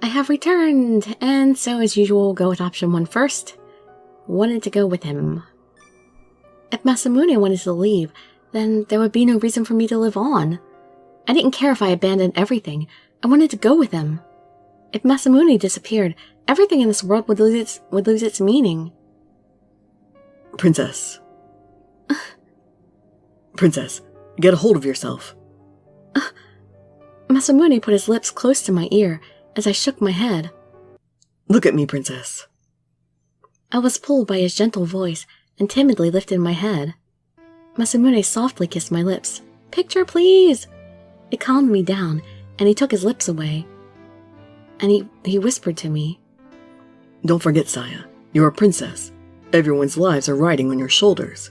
I have returned, and so as usual, we'll go with option 1 first. Wanted to go with him. If Masamune wanted to leave, then there would be no reason for me to live on. I didn't care if I abandoned everything. I wanted to go with him. If Masamune disappeared, everything in this world would lose its meaning. Princess. Princess, get a hold of yourself. Masamune put his lips close to my ear as I shook my head. Look at me, Princess. I was pulled by his gentle voice and timidly lifted my head. Masamune softly kissed my lips. Picture, please! It calmed me down, and he took his lips away. And he whispered to me. Don't forget, Saya. You're a princess. Everyone's lives are riding on your shoulders.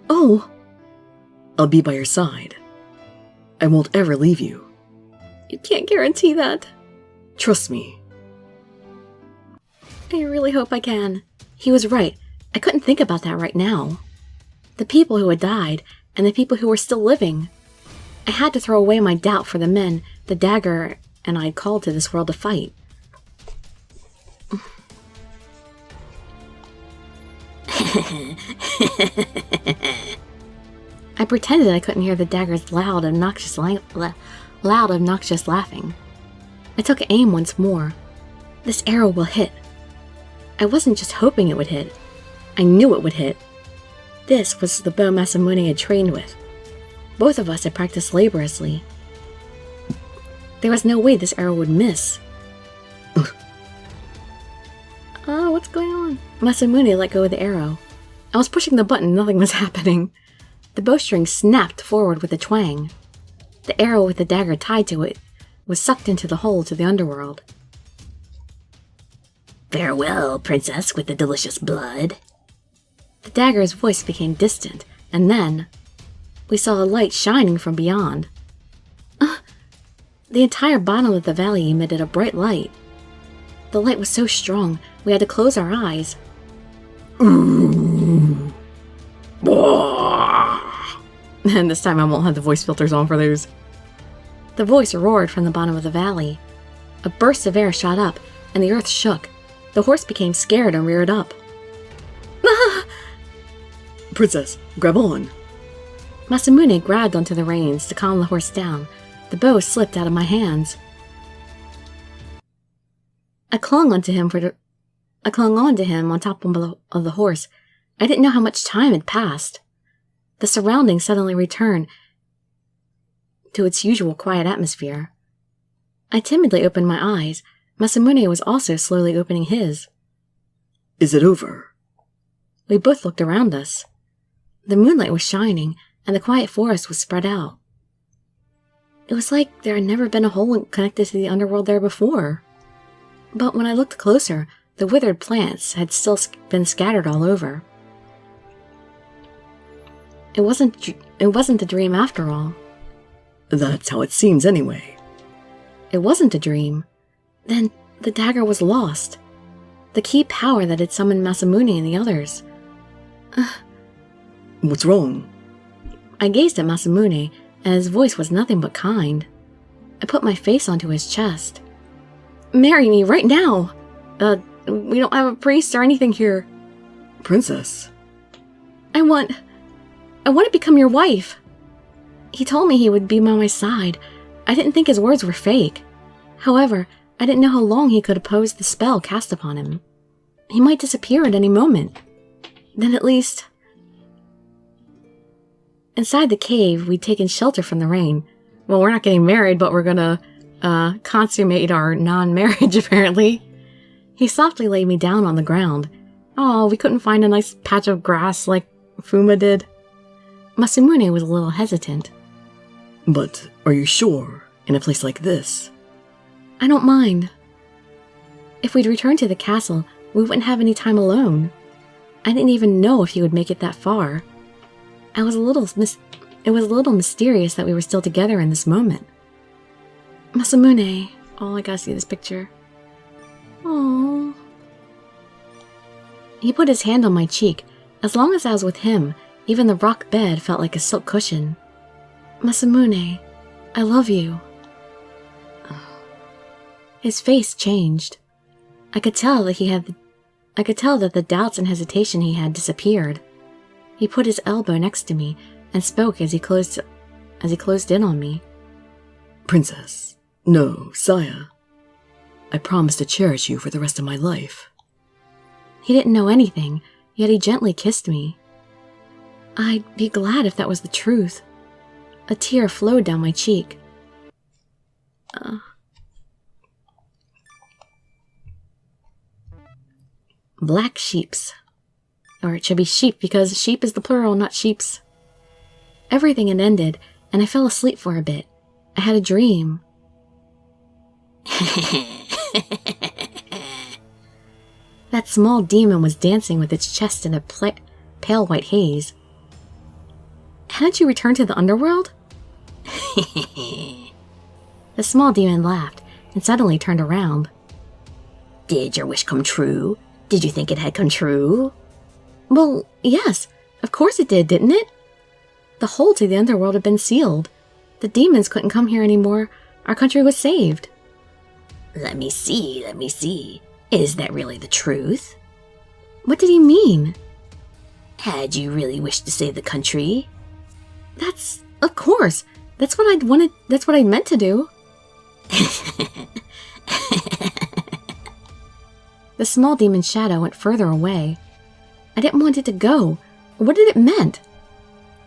Oh! I'll be by your side. I won't ever leave you. You can't guarantee that. Trust me. I really hope I can. He was right. I couldn't think about that right now. The people who had died, and the people who were still living. I had to throw away my doubt for the men the dagger and I had called to this world to fight. I pretended I couldn't hear the dagger's loud, obnoxious laughing. I took aim once more. This arrow will hit. I wasn't just hoping it would hit. I knew it would hit. This was the bow Masamune had trained with. Both of us had practiced laboriously. There was no way this arrow would miss. What's going on? Masamune let go of the arrow. I was pushing the button, nothing was happening. The bowstring snapped forward with a twang. The arrow with the dagger tied to it was sucked into the hole to the underworld. Farewell, princess with the delicious blood. The dagger's voice became distant, and then we saw a light shining from beyond. The entire bottom of the valley emitted a bright light. The light was so strong, we had to close our eyes. And this time I won't have the voice filters on for those. The voice roared from the bottom of the valley. A burst of air shot up, and the earth shook. The horse became scared and reared up. Princess, grab on. Masamune grabbed onto the reins to calm the horse down. The bow slipped out of my hands. I clung onto him on top of the horse. I didn't know how much time had passed. The surroundings suddenly returned to its usual quiet atmosphere. I timidly opened my eyes. Masamune was also slowly opening his. Is it over? We both looked around us. The moonlight was shining, and the quiet forest was spread out. It was like there had never been a hole connected to the underworld there before. But when I looked closer, the withered plants had still been scattered all over. It wasn't a dream after all. That's how it seems anyway. It wasn't a dream. Then the dagger was lost. The key power that had summoned Masamune and the others. What's wrong? I gazed at Masamune, and his voice was nothing but kind. I put my face onto his chest. Marry me right now! We don't have a priest or anything here. Princess. I want to become your wife. He told me he would be by my side. I didn't think his words were fake. However, I didn't know how long he could oppose the spell cast upon him. He might disappear at any moment. Then at least... Inside the cave, we'd taken shelter from the rain. Well, we're not getting married, but we're gonna consummate our non-marriage, apparently. He softly laid me down on the ground. Oh, we couldn't find a nice patch of grass like Fuma did. Masamune was a little hesitant. But are you sure, in a place like this? I don't mind. If we'd returned to the castle, we wouldn't have any time alone. I didn't even know if he would make it that far. It was a little mysterious that we were still together in this moment. Masamune. Oh, I gotta see this picture. Oh. He put his hand on my cheek. As long as I was with him, even the rock bed felt like a silk cushion. Masamune, I love you. His face changed. I could tell that the doubts and hesitation he had disappeared. He put his elbow next to me and spoke as he closed in on me. Princess. No, Saya. I promise to cherish you for the rest of my life. He didn't know anything, yet he gently kissed me. I'd be glad if that was the truth. A tear flowed down my cheek. Black sheeps. Or it should be sheep, because sheep is the plural, not sheeps. Everything had ended, and I fell asleep for a bit. I had a dream. That small demon was dancing with its chest in a pale white haze. Hadn't you returned to the underworld? The small demon laughed and suddenly turned around. Did your wish come true? Did you think it had come true? Well, yes, of course it did, didn't it? The hole to the underworld had been sealed. The demons couldn't come here anymore. Our country was saved. Let me see. Is that really the truth? What did he mean? Had you really wished to save the country? Of course. That's what I'd wanted. That's what I meant to do. The small demon's shadow went further away. I didn't want it to go. What did it mean?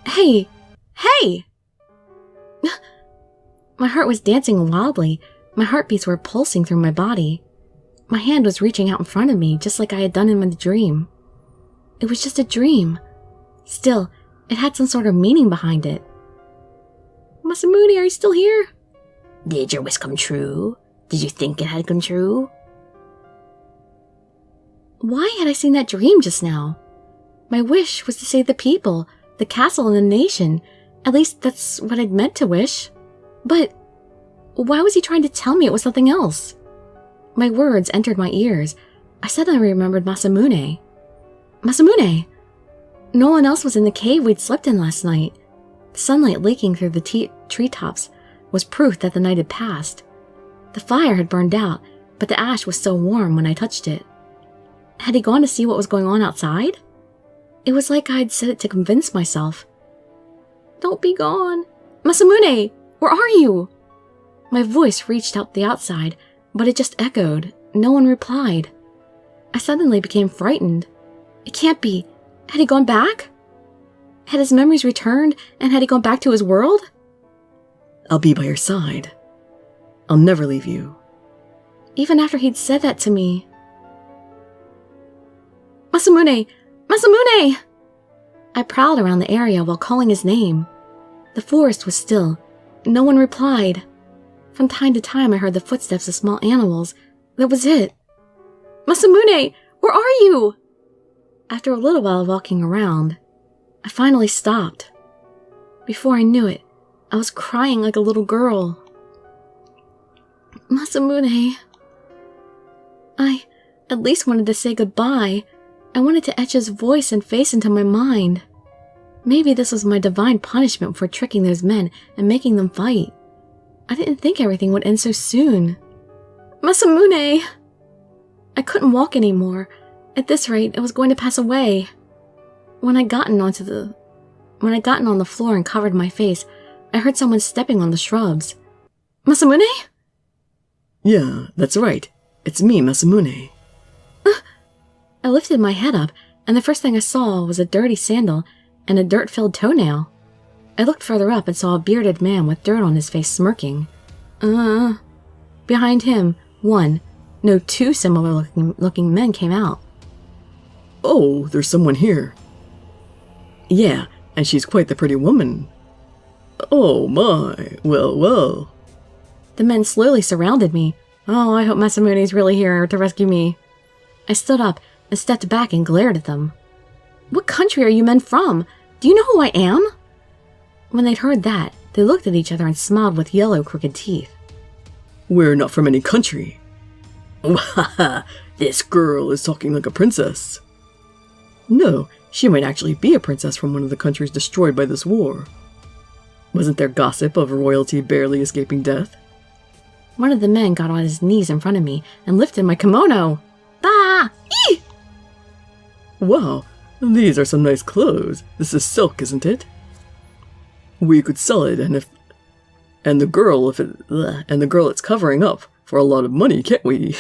Hey! My heart was dancing wildly. My heartbeats were pulsing through my body. My hand was reaching out in front of me, just like I had done in my dream. It was just a dream. Still, it had some sort of meaning behind it. Masamune, are you still here? Did your wish come true? Did you think it had come true? Why had I seen that dream just now? My wish was to save the people, the castle, and the nation. At least that's what I'd meant to wish. But why was he trying to tell me it was something else? My words entered my ears. I suddenly remembered Masamune. Masamune! No one else was in the cave we'd slept in last night. The sunlight leaking through the treetops was proof that the night had passed. The fire had burned out, but the ash was still warm when I touched it. Had he gone to see what was going on outside? It was like I'd said it to convince myself. Don't be gone. Masamune, where are you? My voice reached out the outside, but it just echoed. No one replied. I suddenly became frightened. It can't be. Had he gone back? Had his memories returned, and had he gone back to his world? I'll be by your side. I'll never leave you. Even after he'd said that to me. Masamune! Masamune! I prowled around the area while calling his name. The forest was still. No one replied. From time to time, I heard the footsteps of small animals. That was it. Masamune! Where are you? After a little while of walking around, I finally stopped. Before I knew it, I was crying like a little girl. Masamune. I at least wanted to say goodbye. I wanted to etch his voice and face into my mind. Maybe this was my divine punishment for tricking those men and making them fight. I didn't think everything would end so soon. Masamune! I couldn't walk anymore. At this rate, I was going to pass away. When I'd gotten on the floor and covered my face, I heard someone stepping on the shrubs. Masamune? Yeah, that's right. It's me, Masamune. I lifted my head up, and the first thing I saw was a dirty sandal and a dirt-filled toenail. I looked further up and saw a bearded man with dirt on his face smirking. Behind him, two similar-looking men came out. Oh, there's someone here. Yeah, and she's quite the pretty woman. Oh my, well. The men slowly surrounded me. Oh, I hope Masamune's really here to rescue me. I stood up and stepped back and glared at them. What country are you men from? Do you know who I am? When they'd heard that, they looked at each other and smiled with yellow, crooked teeth. We're not from any country. This girl is talking like a princess. No, she might actually be a princess from one of the countries destroyed by this war. Wasn't there gossip of royalty barely escaping death? One of the men got on his knees in front of me and lifted my kimono. Ah! Eee! Wow, these are some nice clothes. This is silk, isn't it? We could sell it, and the girl it's covering up for a lot of money, can't we?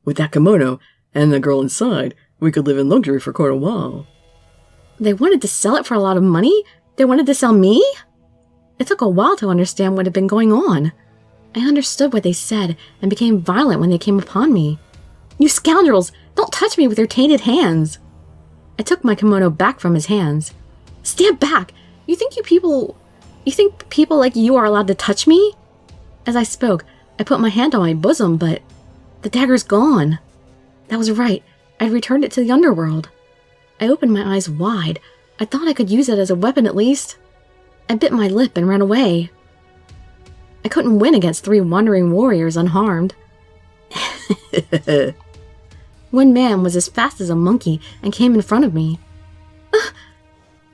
With that kimono and the girl inside, we could live in luxury for quite a while. They wanted to sell it for a lot of money? They wanted to sell me? It took a while to understand what had been going on. I understood what they said and became violent when they came upon me. You scoundrels! Don't touch me with your tainted hands! I took my kimono back from his hands. Stand back! You think people like you are allowed to touch me? As I spoke, I put my hand on my bosom, but the dagger's gone. That was right. I'd returned it to the underworld. I opened my eyes wide. I thought I could use it as a weapon at least. I bit my lip and ran away. I couldn't win against 3 wandering warriors unharmed. One man was as fast as a monkey and came in front of me.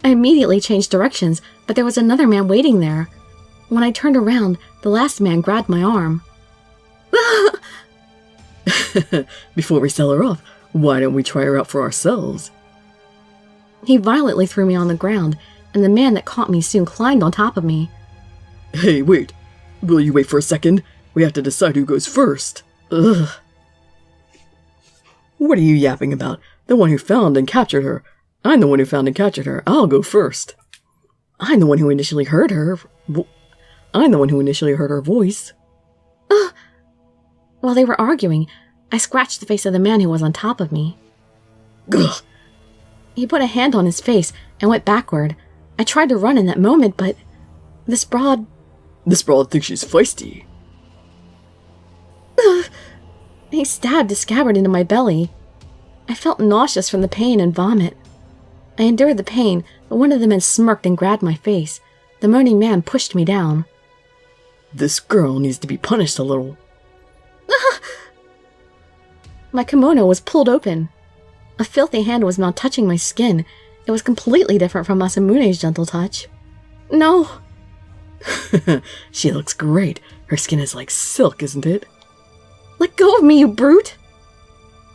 I immediately changed directions, but there was another man waiting there. When I turned around, the last man grabbed my arm. Before we sell her off, why don't we try her out for ourselves? He violently threw me on the ground, and the man that caught me soon climbed on top of me. Hey, wait. Will you wait for a second? We have to decide who goes first. Ugh. What are you yapping about? The one who found and captured her. I'm the one who found and captured her. I'll go first. I'm the one who initially heard her. I'm the one who initially heard her voice. While they were arguing, I scratched the face of the man who was on top of me. Ugh. He put a hand on his face and went backward. I tried to run in that moment, but this broad thinks she's feisty. He stabbed a scabbard into my belly. I felt nauseous from the pain and vomit. I endured the pain, but one of the men smirked and grabbed my face. The moaning man pushed me down. This girl needs to be punished a little. My kimono was pulled open. A filthy hand was now touching my skin. It was completely different from Masamune's gentle touch. No! She looks great. Her skin is like silk, isn't it? Let go of me, you brute!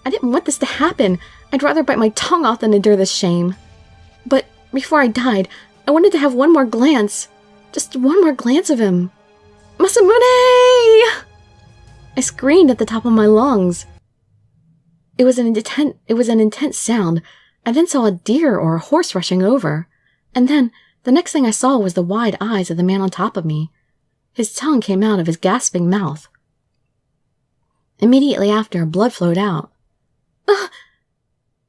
I didn't want this to happen. I'd rather bite my tongue off than endure this shame. But before I died, I wanted to have one more glance. Just one more glance of him. Masamune! I screamed at the top of my lungs. It was an intense sound. I then saw a deer or a horse rushing over. And then, the next thing I saw was the wide eyes of the man on top of me. His tongue came out of his gasping mouth. Immediately after, blood flowed out.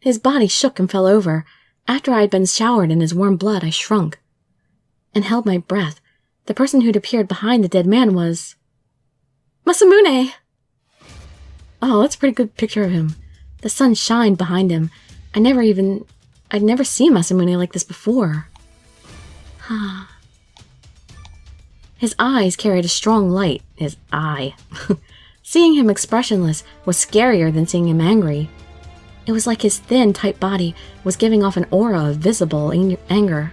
His body shook and fell over. After I had been showered in his warm blood, I shrunk and held my breath. The person who'd appeared behind the dead man was Masamune! Oh, that's a pretty good picture of him. The sun shined behind him. I'd never seen Masamune like this before. His eyes carried a strong light. His eye. Seeing him expressionless was scarier than seeing him angry. It was like his thin, tight body was giving off an aura of visible anger.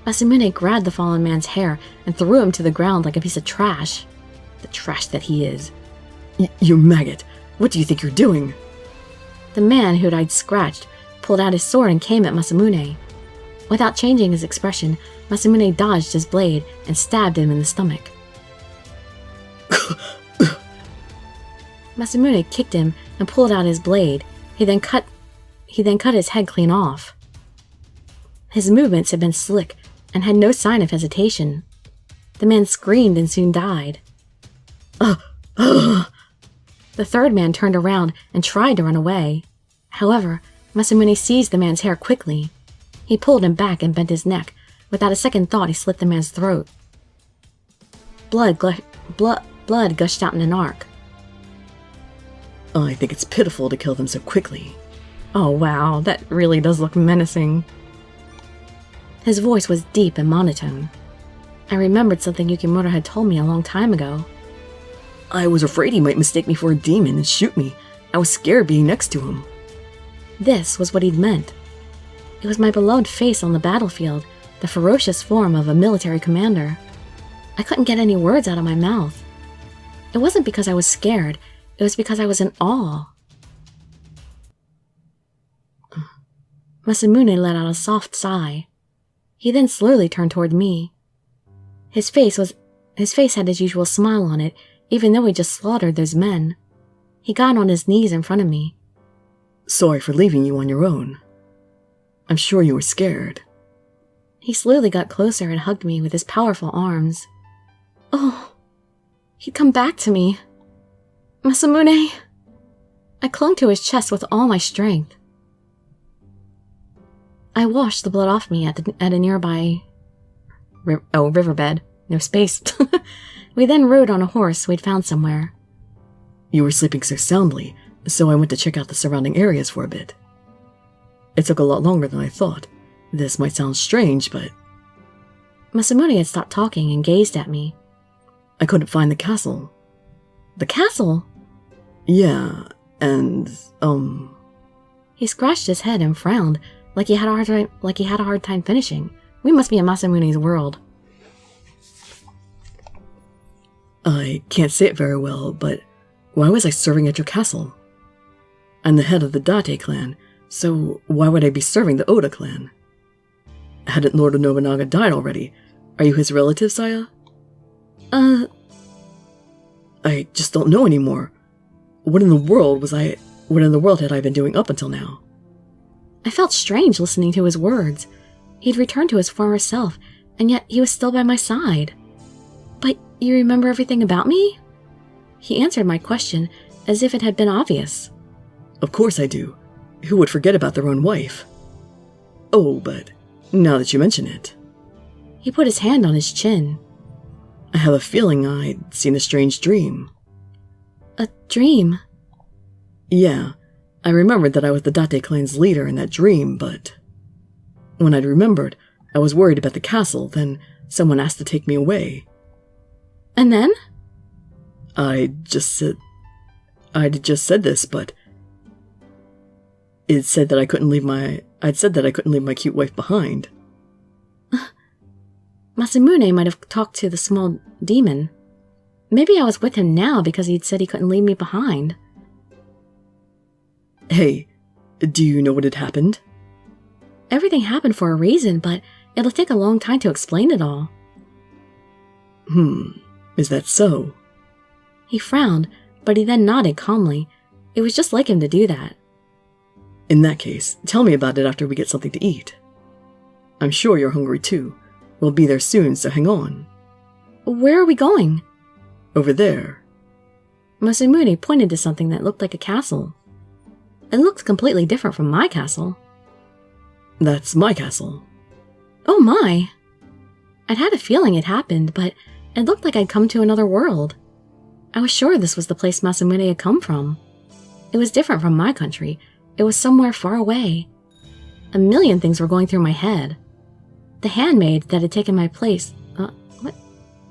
Masamune grabbed the fallen man's hair and threw him to the ground like a piece of trash. The trash that he is. You maggot! What do you think you're doing? The man who I'd scratched pulled out his sword and came at Masamune. Without changing his expression, Masamune dodged his blade and stabbed him in the stomach. Masamune kicked him and pulled out his blade. He then cut his head clean off. His movements had been slick and had no sign of hesitation. The man screamed and soon died. The third man turned around and tried to run away. However, Masamune seized the man's hair quickly. He pulled him back and bent his neck. Without a second thought, he slit the man's throat. Blood gushed out in an arc. I think it's pitiful to kill them so quickly. Oh wow, that really does look menacing. His voice was deep and monotone. I remembered something Yukimura had told me a long time ago. I was afraid he might mistake me for a demon and shoot me. I was scared being next to him. This was what he'd meant. It was my beloved face on the battlefield, the ferocious form of a military commander. I couldn't get any words out of my mouth. It wasn't because I was scared, it was because I was in awe. Masamune let out a soft sigh. He then slowly turned toward me. His face had his usual smile on it, even though he just slaughtered those men. He got on his knees in front of me. Sorry for leaving you on your own. I'm sure you were scared. He slowly got closer and hugged me with his powerful arms. Oh, he'd come back to me. Masamune! I clung to his chest with all my strength. I washed the blood off me at a nearby riverbed. No space. We then rode on a horse we'd found somewhere. You were sleeping so soundly, so I went to check out the surrounding areas for a bit. It took a lot longer than I thought. This might sound strange, but... Masamune had stopped talking and gazed at me. I couldn't find the castle. The castle? Yeah, and, He scratched his head and frowned, like he had a hard time finishing. We must be in Masamune's world. I can't say it very well, but why was I serving at your castle? I'm the head of the Date clan, so why would I be serving the Oda clan? Hadn't Lord Nobunaga died already? Are you his relative, Saya? I just don't know anymore. What in the world had I been doing up until now? I felt strange listening to his words. He'd returned to his former self, and yet he was still by my side. But you remember everything about me? He answered my question as if it had been obvious. Of course I do. Who would forget about their own wife? Oh, but now that you mention it. He put his hand on his chin. I have a feeling I'd seen a strange dream. A dream? Yeah, I remembered that I was the Date clan's leader in that dream, but... when I'd remembered, I was worried about the castle, then someone asked to take me away. And then? I'd just said this, but... I'd said that I couldn't leave my cute wife behind. Masamune might have talked to the small demon. Maybe I was with him now because he'd said he couldn't leave me behind. Hey, do you know what had happened? Everything happened for a reason, but it'll take a long time to explain it all. Is that so? He frowned, but he then nodded calmly. It was just like him to do that. In that case, tell me about it after we get something to eat. I'm sure you're hungry too. We'll be there soon, so hang on. Where are we going? Over there. Masamune pointed to something that looked like a castle. It looked completely different from my castle. That's my castle. Oh my! I'd had a feeling it happened, but it looked like I'd come to another world. I was sure this was the place Masamune had come from. It was different from my country. It was somewhere far away. A million things were going through my head. The handmaid that had taken my place... what?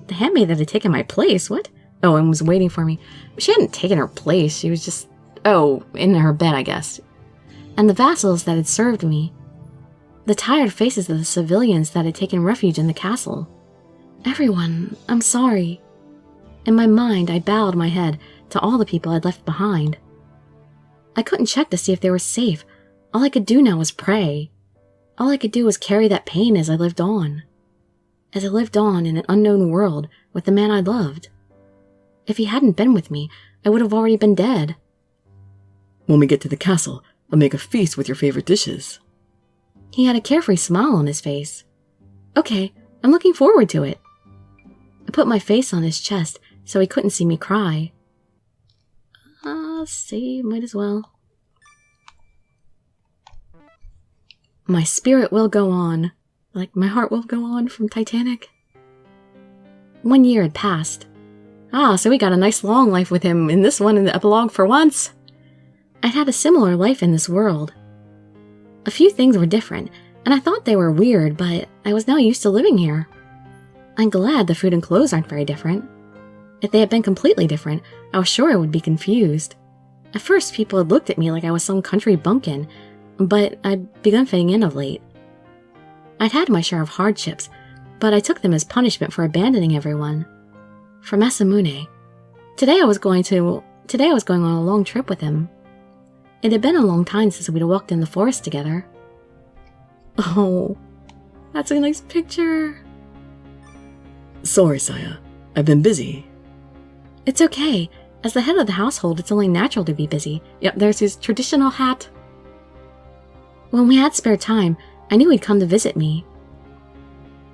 The handmaid that had taken my place? What? Oh, and was waiting for me. She hadn't taken her place. She was just... in her bed, I guess. And the vassals that had served me. The tired faces of the civilians that had taken refuge in the castle. Everyone, I'm sorry. In my mind, I bowed my head to all the people I'd left behind. I couldn't check to see if they were safe. All I could do now was pray. All I could do was carry that pain as I lived on. As I lived on in an unknown world with the man I loved. If he hadn't been with me, I would have already been dead. When we get to the castle, I'll make a feast with your favorite dishes. He had a carefree smile on his face. Okay, I'm looking forward to it. I put my face on his chest so he couldn't see me cry. Might as well. My spirit will go on, like my heart will go on from Titanic. 1 year had passed. So we got a nice long life with him in this one in the epilogue for once. I'd had a similar life in this world. A few things were different, and I thought they were weird, but I was now used to living here. I'm glad the food and clothes aren't very different. If they had been completely different, I was sure I would be confused. At first, people had looked at me like I was some country bumpkin, but I'd begun fitting in of late. I'd had my share of hardships, but I took them as punishment for abandoning everyone. For Masamune, Today I was going on a long trip with him. It had been a long time since we'd walked in the forest together. Oh, that's a nice picture. Sorry, Saya. I've been busy. It's okay. As the head of the household, it's only natural to be busy. Yep, there's his traditional hat. When we had spare time, I knew he'd come to visit me.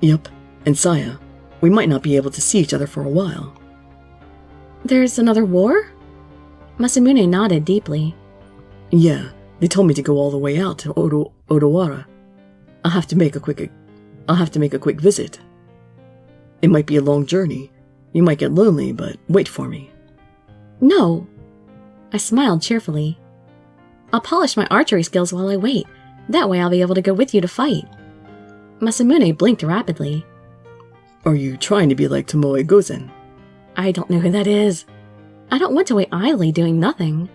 Yep, and Saya, we might not be able to see each other for a while. There's another war? Masamune nodded deeply. Yeah, they told me to go all the way out to Odawara. I'll have to make a quick visit. It might be a long journey. You might get lonely, but wait for me. No. I smiled cheerfully. I'll polish my archery skills while I wait. That way I'll be able to go with you to fight. Masamune blinked rapidly. Are you trying to be like Tomoe Gozen? I don't know who that is. I don't want to wait idly doing nothing.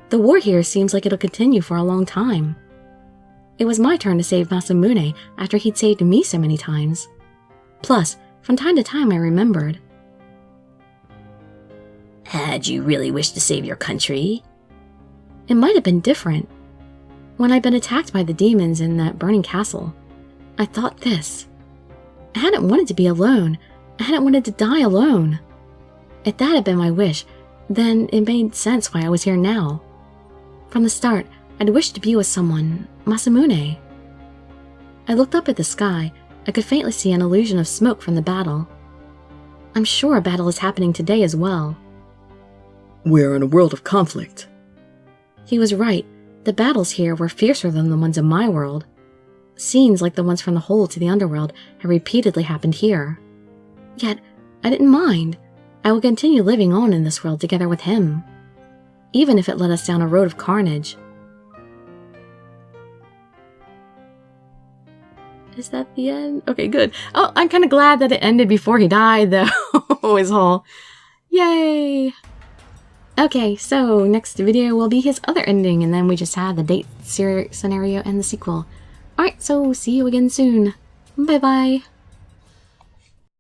The war here seems like it'll continue for a long time. It was my turn to save Masamune after he'd saved me so many times. Plus, from time to time I remembered. Had you really wished to save your country? It might have been different. When I'd been attacked by the demons in that burning castle, I thought this. I hadn't wanted to be alone. I hadn't wanted to die alone. If that had been my wish, then it made sense why I was here now. From the start, I'd wished to be with someone, Masamune. I looked up at the sky. I could faintly see an illusion of smoke from the battle. I'm sure a battle is happening today as well. We're in a world of conflict. He was right. The battles here were fiercer than the ones in my world. Scenes like the ones from the hold to the underworld have repeatedly happened here. Yet, I didn't mind. I will continue living on in this world together with him, even if it led us down a road of carnage. Is that the end? Okay, good. Oh, I'm kind of glad that it ended before he died, though. His whole... Yay! Okay, so next video will be his other ending, and then we just had the date scenario and the sequel. Alright, so see you again soon. Bye-bye.